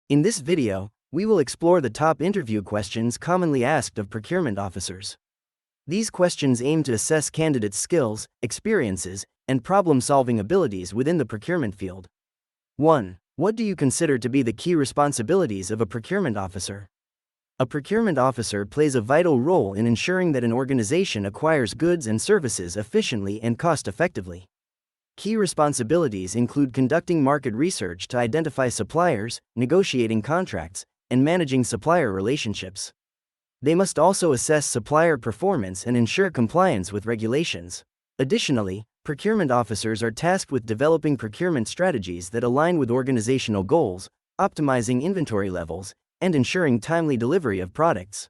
In this video, we will explore the top interview questions commonly asked of procurement officers. These questions aim to assess candidates' skills, experiences, and problem-solving abilities within the procurement field. 1. What do you consider to be the key responsibilities of a procurement officer? A procurement officer plays a vital role in ensuring that an organization acquires goods and services efficiently and cost-effectively. Key responsibilities include conducting market research to identify suppliers, negotiating contracts, and managing supplier relationships. They must also assess supplier performance and ensure compliance with regulations. Additionally, procurement officers are tasked with developing procurement strategies that align with organizational goals, optimizing inventory levels, and ensuring timely delivery of products.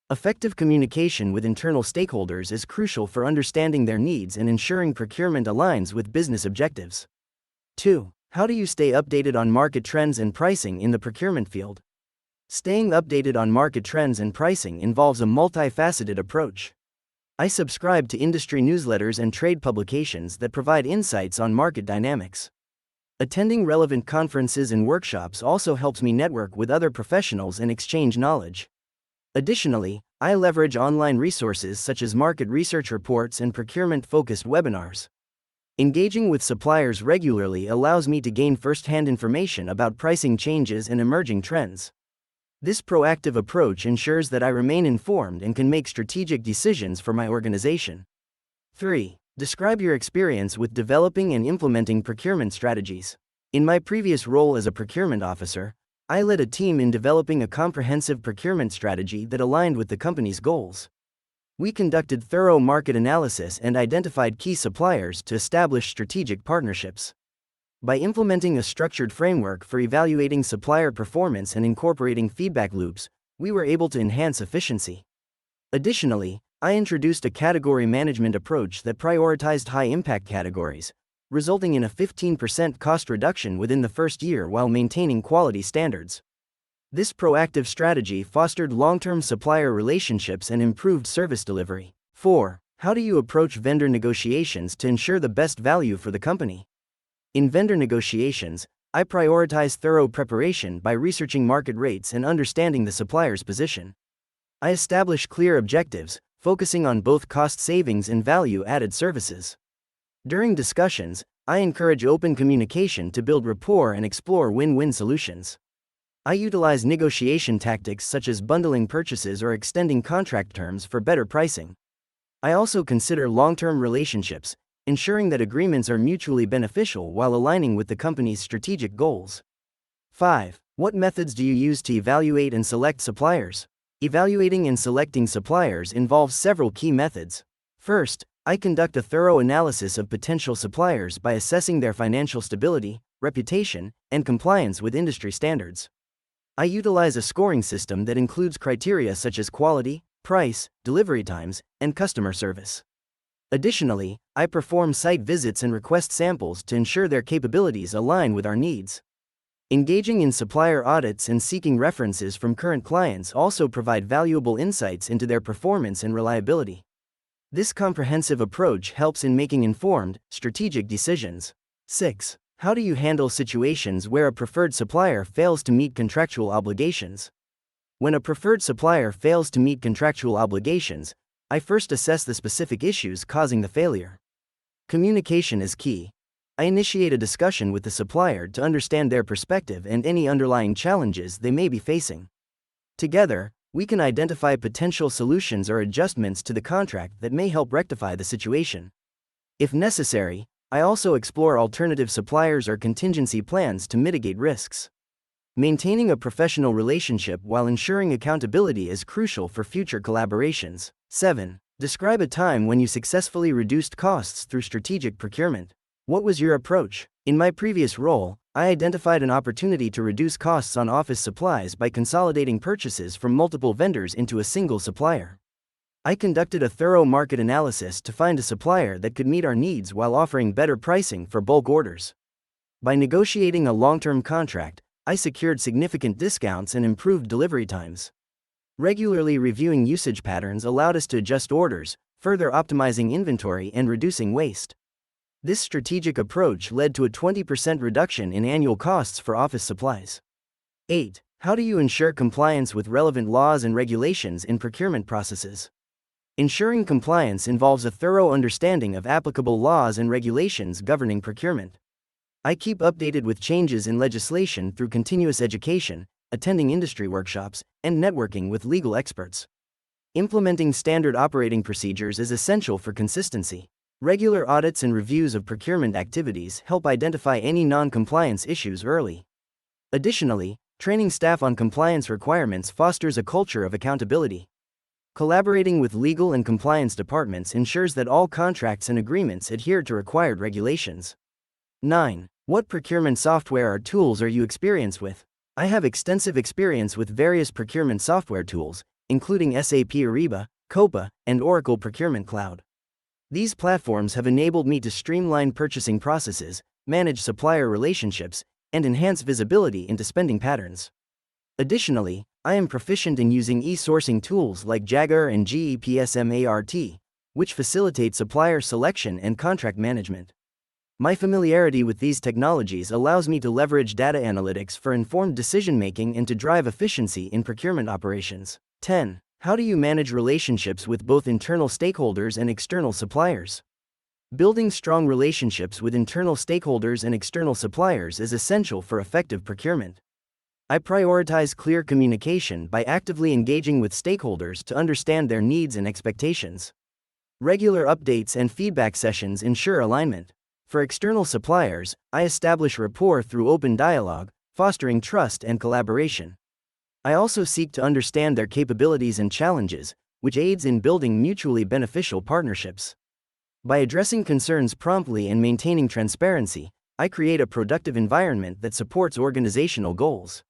Effective communication with internal stakeholders is crucial for understanding their needs and ensuring procurement aligns with business objectives. 2. How do you stay updated on market trends and pricing in the procurement field? Staying updated on market trends and pricing involves a multifaceted approach. I subscribe to industry newsletters and trade publications that provide insights on market dynamics. Attending relevant conferences and workshops also helps me network with other professionals and exchange knowledge. Additionally, I leverage online resources such as market research reports and procurement-focused webinars. Engaging with suppliers regularly allows me to gain first-hand information about pricing changes and emerging trends. This proactive approach ensures that I remain informed and can make strategic decisions for my organization. 3. Describe your experience with developing and implementing procurement strategies. In my previous role as a procurement officer, I led a team in developing a comprehensive procurement strategy that aligned with the company's goals. We conducted thorough market analysis and identified key suppliers to establish strategic partnerships. By implementing a structured framework for evaluating supplier performance and incorporating feedback loops, we were able to enhance efficiency. Additionally, I introduced a category management approach that prioritized high-impact categories, resulting in a 15% cost reduction within the first year while maintaining quality standards. This proactive strategy fostered long-term supplier relationships and improved service delivery. 4. How do you approach vendor negotiations to ensure the best value for the company? In vendor negotiations, I prioritize thorough preparation by researching market rates and understanding the supplier's position. I establish clear objectives, focusing on both cost savings and value-added services. During discussions, I encourage open communication to build rapport and explore win-win solutions. I utilize negotiation tactics such as bundling purchases or extending contract terms for better pricing. I also consider long-term relationships, ensuring that agreements are mutually beneficial while aligning with the company's strategic goals. 5. What methods do you use to evaluate and select suppliers? Evaluating and selecting suppliers involves several key methods. First, I conduct a thorough analysis of potential suppliers by assessing their financial stability, reputation, and compliance with industry standards. I utilize a scoring system that includes criteria such as quality, price, delivery times, and customer service. Additionally, I perform site visits and request samples to ensure their capabilities align with our needs. Engaging in supplier audits and seeking references from current clients also provide valuable insights into their performance and reliability. This comprehensive approach helps in making informed, strategic decisions. 6. How do you handle situations where a preferred supplier fails to meet contractual obligations? When a preferred supplier fails to meet contractual obligations, I first assess the specific issues causing the failure. Communication is key. I initiate a discussion with the supplier to understand their perspective and any underlying challenges they may be facing. Together, we can identify potential solutions or adjustments to the contract that may help rectify the situation. If necessary, I also explore alternative suppliers or contingency plans to mitigate risks. Maintaining a professional relationship while ensuring accountability is crucial for future collaborations. 7. Describe a time when you successfully reduced costs through strategic procurement. What was your approach? In my previous role, I identified an opportunity to reduce costs on office supplies by consolidating purchases from multiple vendors into a single supplier. I conducted a thorough market analysis to find a supplier that could meet our needs while offering better pricing for bulk orders. By negotiating a long-term contract, I secured significant discounts and improved delivery times. Regularly reviewing usage patterns allowed us to adjust orders, further optimizing inventory and reducing waste. This strategic approach led to a 20% reduction in annual costs for office supplies. 8. How do you ensure compliance with relevant laws and regulations in procurement processes? Ensuring compliance involves a thorough understanding of applicable laws and regulations governing procurement. I keep updated with changes in legislation through continuous education, attending industry workshops, and networking with legal experts. Implementing standard operating procedures is essential for consistency. Regular audits and reviews of procurement activities help identify any non-compliance issues early. Additionally, training staff on compliance requirements fosters a culture of accountability. Collaborating with legal and compliance departments ensures that all contracts and agreements adhere to required regulations. 9. What procurement software or tools are you experienced with? I have extensive experience with various procurement software tools, including SAP Ariba, Coupa, and Oracle Procurement Cloud. These platforms have enabled me to streamline purchasing processes, manage supplier relationships, and enhance visibility into spending patterns. Additionally, I am proficient in using e-sourcing tools like Jagger and GEPSMART, which facilitate supplier selection and contract management. My familiarity with these technologies allows me to leverage data analytics for informed decision-making and to drive efficiency in procurement operations. 10. How do you manage relationships with both internal stakeholders and external suppliers? Building strong relationships with internal stakeholders and external suppliers is essential for effective procurement. I prioritize clear communication by actively engaging with stakeholders to understand their needs and expectations. Regular updates and feedback sessions ensure alignment. For external suppliers, I establish rapport through open dialogue, fostering trust and collaboration. I also seek to understand their capabilities and challenges, which aids in building mutually beneficial partnerships. By addressing concerns promptly and maintaining transparency, I create a productive environment that supports organizational goals.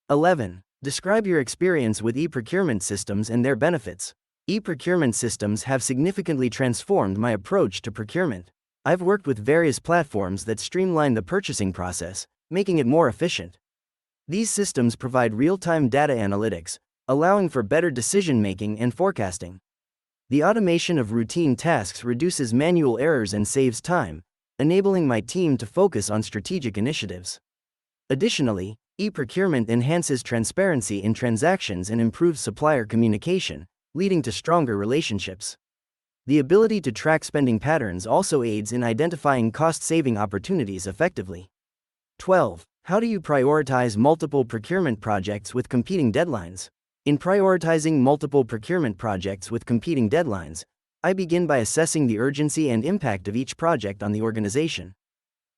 11. Describe your experience with e-procurement systems and their benefits. E-procurement systems have significantly transformed my approach to procurement. I've worked with various platforms that streamline the purchasing process, making it more efficient. These systems provide real-time data analytics, allowing for better decision-making and forecasting. The automation of routine tasks reduces manual errors and saves time, enabling my team to focus on strategic initiatives. Additionally, e-procurement enhances transparency in transactions and improves supplier communication, leading to stronger relationships. The ability to track spending patterns also aids in identifying cost-saving opportunities effectively. 12. How do you prioritize multiple procurement projects with competing deadlines? In prioritizing multiple procurement projects with competing deadlines, I begin by assessing the urgency and impact of each project on the organization.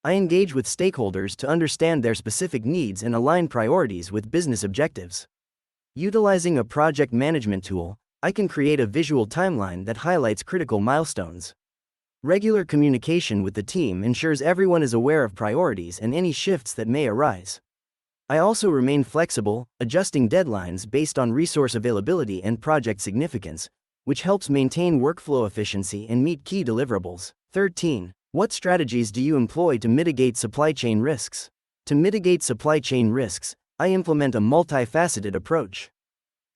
I engage with stakeholders to understand their specific needs and align priorities with business objectives. Utilizing a project management tool, I can create a visual timeline that highlights critical milestones. Regular communication with the team ensures everyone is aware of priorities and any shifts that may arise. I also remain flexible, adjusting deadlines based on resource availability and project significance, which helps maintain workflow efficiency and meet key deliverables. 13. What strategies do you employ to mitigate supply chain risks? To mitigate supply chain risks, I implement a multifaceted approach.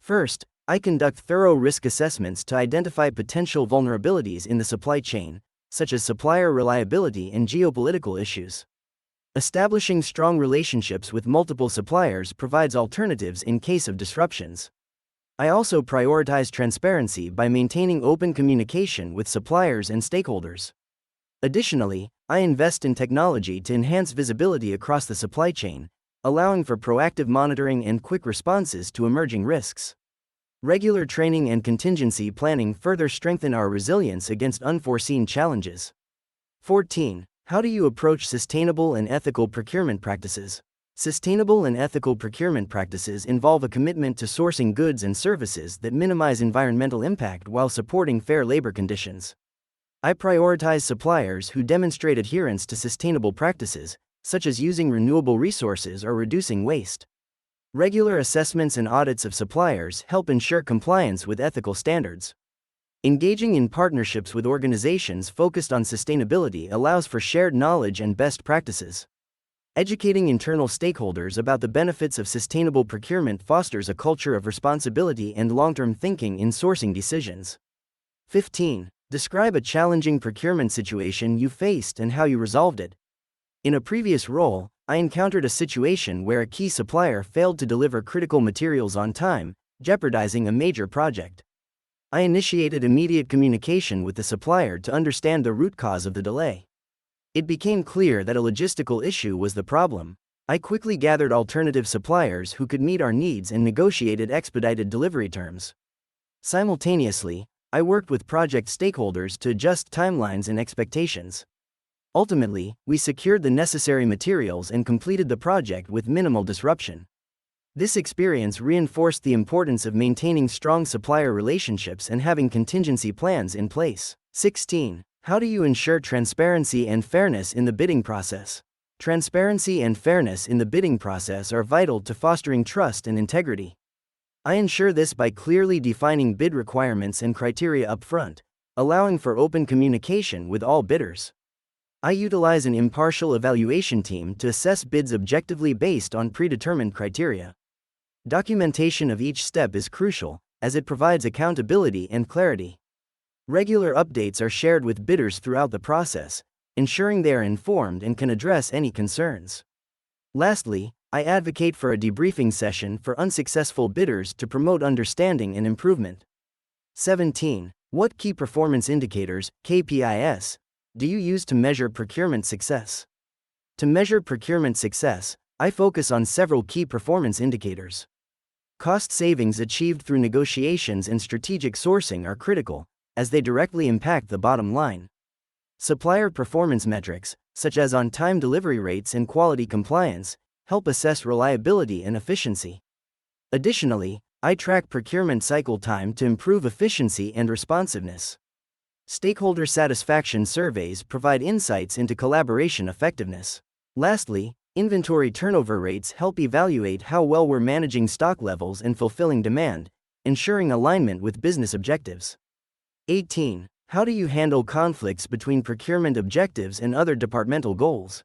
First, I conduct thorough risk assessments to identify potential vulnerabilities in the supply chain, such as supplier reliability and geopolitical issues. Establishing strong relationships with multiple suppliers provides alternatives in case of disruptions. I also prioritize transparency by maintaining open communication with suppliers and stakeholders. Additionally, I invest in technology to enhance visibility across the supply chain, allowing for proactive monitoring and quick responses to emerging risks. Regular training and contingency planning further strengthen our resilience against unforeseen challenges. 14. How do you approach sustainable and ethical procurement practices? Sustainable and ethical procurement practices involve a commitment to sourcing goods and services that minimize environmental impact while supporting fair labor conditions. I prioritize suppliers who demonstrate adherence to sustainable practices, such as using renewable resources or reducing waste. Regular assessments and audits of suppliers help ensure compliance with ethical standards. Engaging in partnerships with organizations focused on sustainability allows for shared knowledge and best practices. Educating internal stakeholders about the benefits of sustainable procurement fosters a culture of responsibility and long-term thinking in sourcing decisions. 15. Describe a challenging procurement situation you faced and how you resolved it. In a previous role, I encountered a situation where a key supplier failed to deliver critical materials on time, jeopardizing a major project. I initiated immediate communication with the supplier to understand the root cause of the delay. It became clear that a logistical issue was the problem. I quickly gathered alternative suppliers who could meet our needs and negotiated expedited delivery terms. Simultaneously, I worked with project stakeholders to adjust timelines and expectations. Ultimately, we secured the necessary materials and completed the project with minimal disruption. This experience reinforced the importance of maintaining strong supplier relationships and having contingency plans in place. 16. How do you ensure transparency and fairness in the bidding process? Transparency and fairness in the bidding process are vital to fostering trust and integrity. I ensure this by clearly defining bid requirements and criteria upfront, allowing for open communication with all bidders. I utilize an impartial evaluation team to assess bids objectively based on predetermined criteria. Documentation of each step is crucial, as it provides accountability and clarity. Regular updates are shared with bidders throughout the process, ensuring they are informed and can address any concerns. Lastly, I advocate for a debriefing session for unsuccessful bidders to promote understanding and improvement. 17. What key performance indicators, KPIs, do you use to measure procurement success? To measure procurement success, I focus on several key performance indicators. Cost savings achieved through negotiations and strategic sourcing are critical, as they directly impact the bottom line. Supplier performance metrics, such as on-time delivery rates and quality compliance, help assess reliability and efficiency. Additionally, I track procurement cycle time to improve efficiency and responsiveness. Stakeholder satisfaction surveys provide insights into collaboration effectiveness. Lastly, inventory turnover rates help evaluate how well we're managing stock levels and fulfilling demand, ensuring alignment with business objectives. 18. How do you handle conflicts between procurement objectives and other departmental goals?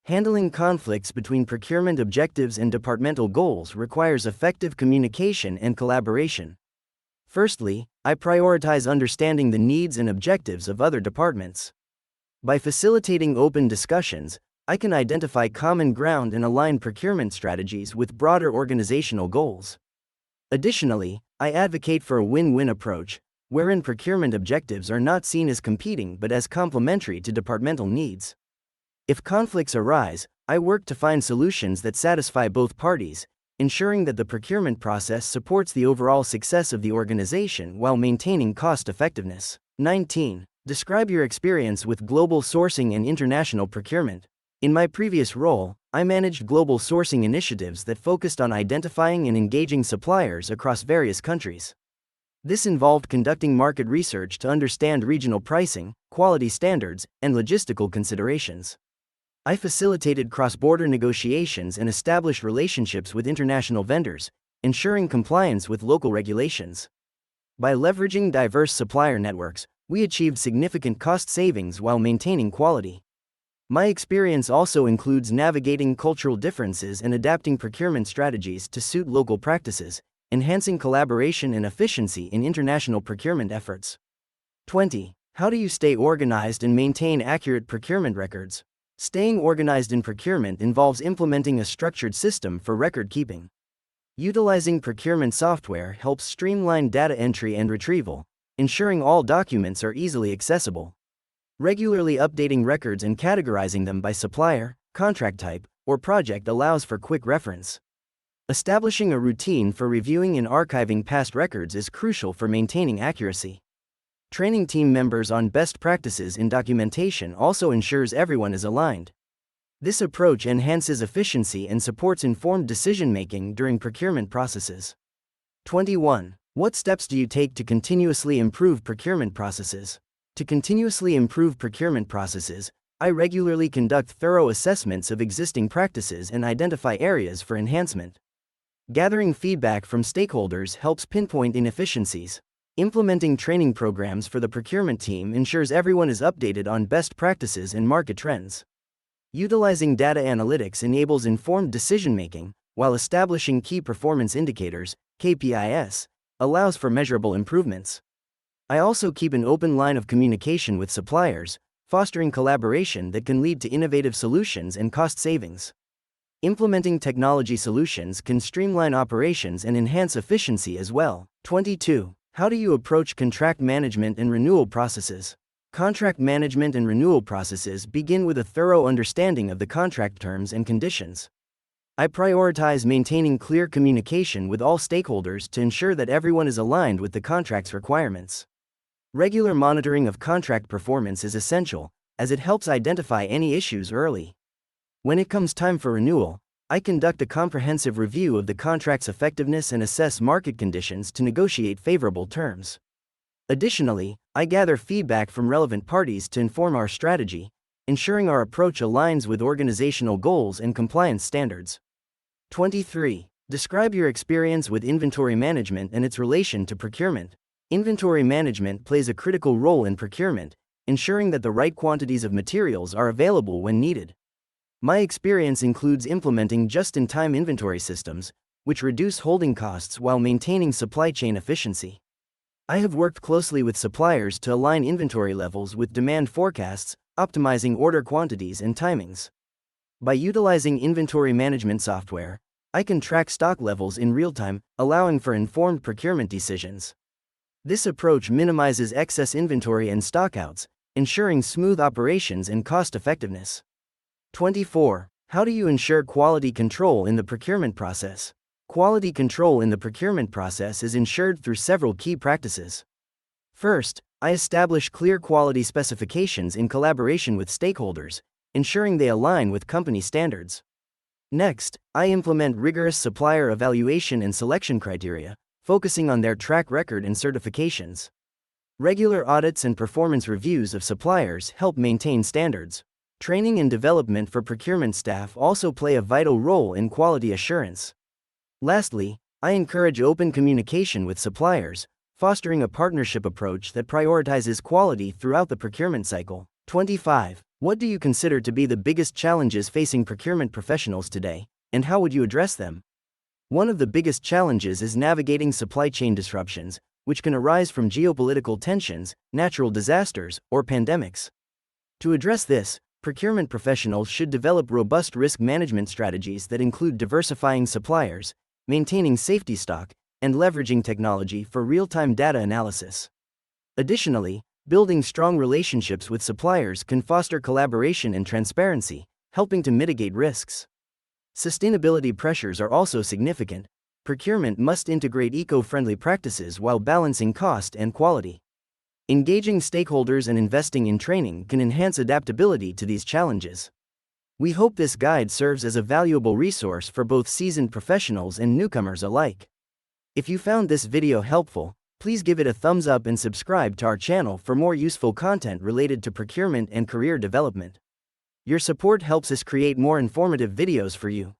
Handling conflicts between procurement objectives and departmental goals requires effective communication and collaboration. Firstly, I prioritize understanding the needs and objectives of other departments. By facilitating open discussions, I can identify common ground and align procurement strategies with broader organizational goals. Additionally, I advocate for a win-win approach, wherein procurement objectives are not seen as competing but as complementary to departmental needs. If conflicts arise, I work to find solutions that satisfy both parties, ensuring that the procurement process supports the overall success of the organization while maintaining cost effectiveness. 19. Describe your experience with global sourcing and international procurement. In my previous role, I managed global sourcing initiatives that focused on identifying and engaging suppliers across various countries. This involved conducting market research to understand regional pricing, quality standards, and logistical considerations. I facilitated cross-border negotiations and established relationships with international vendors, ensuring compliance with local regulations. By leveraging diverse supplier networks, we achieved significant cost savings while maintaining quality. My experience also includes navigating cultural differences and adapting procurement strategies to suit local practices, enhancing collaboration and efficiency in international procurement efforts. 20. How do you stay organized and maintain accurate procurement records? Staying organized in procurement involves implementing a structured system for record keeping. Utilizing procurement software helps streamline data entry and retrieval, ensuring all documents are easily accessible. Regularly updating records and categorizing them by supplier, contract type, or project allows for quick reference. Establishing a routine for reviewing and archiving past records is crucial for maintaining accuracy. Training team members on best practices in documentation also ensures everyone is aligned. This approach enhances efficiency and supports informed decision-making during procurement processes. 21. What steps do you take to continuously improve procurement processes? To continuously improve procurement processes, I regularly conduct thorough assessments of existing practices and identify areas for enhancement. Gathering feedback from stakeholders helps pinpoint inefficiencies. Implementing training programs for the procurement team ensures everyone is updated on best practices and market trends. Utilizing data analytics enables informed decision-making, while establishing key performance indicators, KPIs, allows for measurable improvements. I also keep an open line of communication with suppliers, fostering collaboration that can lead to innovative solutions and cost savings. Implementing technology solutions can streamline operations and enhance efficiency as well. 22. How do you approach contract management and renewal processes? Contract management and renewal processes begin with a thorough understanding of the contract terms and conditions. I prioritize maintaining clear communication with all stakeholders to ensure that everyone is aligned with the contract's requirements. Regular monitoring of contract performance is essential, as it helps identify any issues early. When it comes time for renewal, I conduct a comprehensive review of the contract's effectiveness and assess market conditions to negotiate favorable terms. Additionally, I gather feedback from relevant parties to inform our strategy, ensuring our approach aligns with organizational goals and compliance standards. 23. Describe your experience with inventory management and its relation to procurement. Inventory management plays a critical role in procurement, ensuring that the right quantities of materials are available when needed. My experience includes implementing just-in-time inventory systems, which reduce holding costs while maintaining supply chain efficiency. I have worked closely with suppliers to align inventory levels with demand forecasts, optimizing order quantities and timings. By utilizing inventory management software, I can track stock levels in real time, allowing for informed procurement decisions. This approach minimizes excess inventory and stockouts, ensuring smooth operations and cost effectiveness. 24. How do you ensure quality control in the procurement process? Quality control in the procurement process is ensured through several key practices. First, I establish clear quality specifications in collaboration with stakeholders, ensuring they align with company standards. Next, I implement rigorous supplier evaluation and selection criteria, focusing on their track record and certifications. Regular audits and performance reviews of suppliers help maintain standards. Training and development for procurement staff also play a vital role in quality assurance. Lastly, I encourage open communication with suppliers, fostering a partnership approach that prioritizes quality throughout the procurement cycle. 25. What do you consider to be the biggest challenges facing procurement professionals today, and how would you address them? One of the biggest challenges is navigating supply chain disruptions, which can arise from geopolitical tensions, natural disasters, or pandemics. To address this, procurement professionals should develop robust risk management strategies that include diversifying suppliers, maintaining safety stock, and leveraging technology for real-time data analysis. Additionally, building strong relationships with suppliers can foster collaboration and transparency, helping to mitigate risks. Sustainability pressures are also significant. Procurement must integrate eco-friendly practices while balancing cost and quality. Engaging stakeholders and investing in training can enhance adaptability to these challenges. We hope this guide serves as a valuable resource for both seasoned professionals and newcomers alike. If you found this video helpful, please give it a thumbs up and subscribe to our channel for more useful content related to procurement and career development. Your support helps us create more informative videos for you.